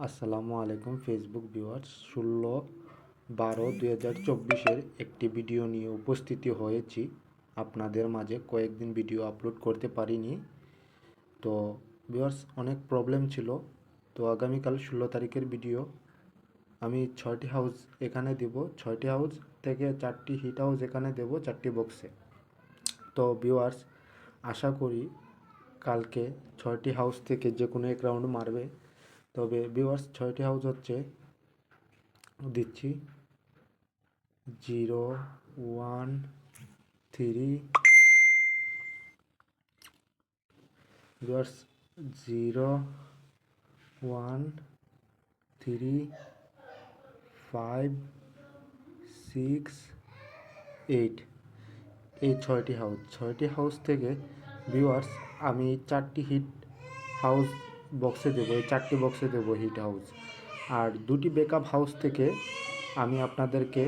আসসালামু আলাইকুম Facebook viewers. 16/12/2024 একটি ভিডিও নিয়ে উপস্থিতি হয়েছি আপনাদের মাঝে। কয়েকদিন ভিডিও আপলোড করতে পারিনি, তো ভিউয়ার্স অনেক প্রবলেম ছিল। তো আগামীকাল 16 তারিখের ভিডিও আমি 6টি হাউস এখানে দেব। 6টি হাউস থেকে 4টি হিট হাউস এখানে দেব 4টি বক্সে। তো ভিউয়ার্স আশা করি কালকে 6টি হাউস থেকে যে কোনো এক রাউন্ড মারবে। তবে ভিউয়ার্স 6টি হাউস হচ্ছে দিচ্ছি 0, 1, 3 ভিউয়ার্স 0, 1, 3, 5, 6, 8 এই 6টি হাউস থেকে ভিউয়ার্স আমি 4টি হিট হাউস বক্সে দেবো। এই 4টি বক্সে দেবো হিট হাউস। আর 2টি ব্যাকআপ হাউস থেকে আমি আপনাদেরকে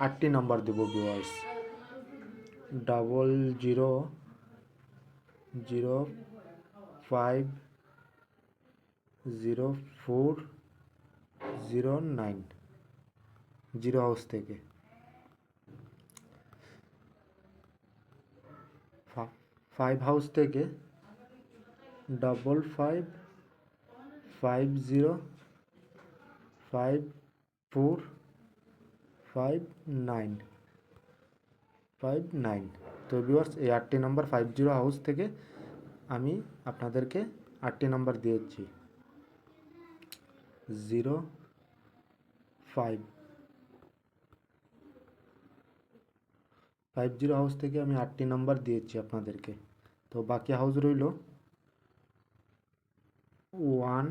8টি নাম্বার দেবো ভিউয়ার্স। 00050409 জিরো হাউস থেকে। 5 হাউস থেকে 55505459 তো ভিউয়ার্স এই 8টি নাম্বার 50 হাউস থেকে আমি আপনাদেরকে 8টি নাম্বার দিয়েছি। 0550 হাউস থেকে আমি 8টি নাম্বার দিয়েছি আপনাদেরকে। তো বাকি হাউস রইল 1,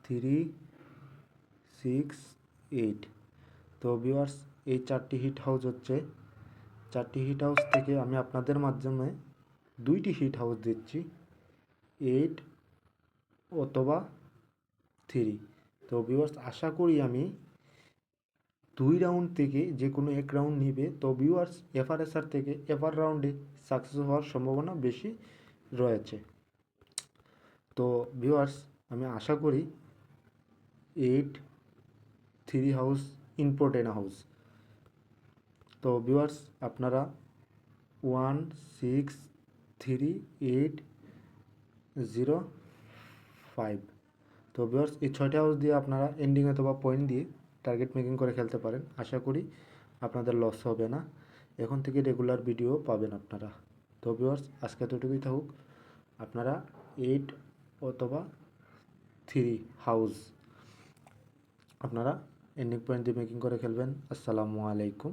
3, 6, 8। তো ভিউয়ার্স এই 4টি হিট হাউস হচ্ছে। 4টি হিট হাউস থেকে আমি আপনাদের মাধ্যমে 2টি হিট হাউস দিচ্ছি 8 অথবা 3। তো ভিউয়ার্স আশা করি আমি 2 রাউন্ড থেকে যে কোনো এক রাউন্ড নিবে। তো ভিউয়ার্স এফআরএসআর থেকে এফআর রাউন্ডে সাকসেস হওয়ার সম্ভাবনা বেশি রয়েছে। তো ভিউয়ার্স আমি আশা করি 8, 3 হাউস ইম্পর্টেন্ট হাউস। তো ভিউয়ার্স আপনারা 1, 6, 3, 8, 0, 5। তো ভিউয়ার্স এই 6টি হাউস দিয়ে আপনারা এন্ডিং অথবা পয়েন্ট দিয়ে টার্গেট মেকিং করে খেলতে পারেন। আশা করি আপনাদের লস হবে না। এখন থেকে রেগুলার ভিডিও পাবেন আপনারা। তো ভিউয়ার্স আজকে এতটুকুই থাকুক। আপনারা 8 অথবা 3 হাউস আপনারা এন্ডিং পয়েন্ট দিয়ে মেকিং করে খেলবেন। আসসালামু আলাইকুম।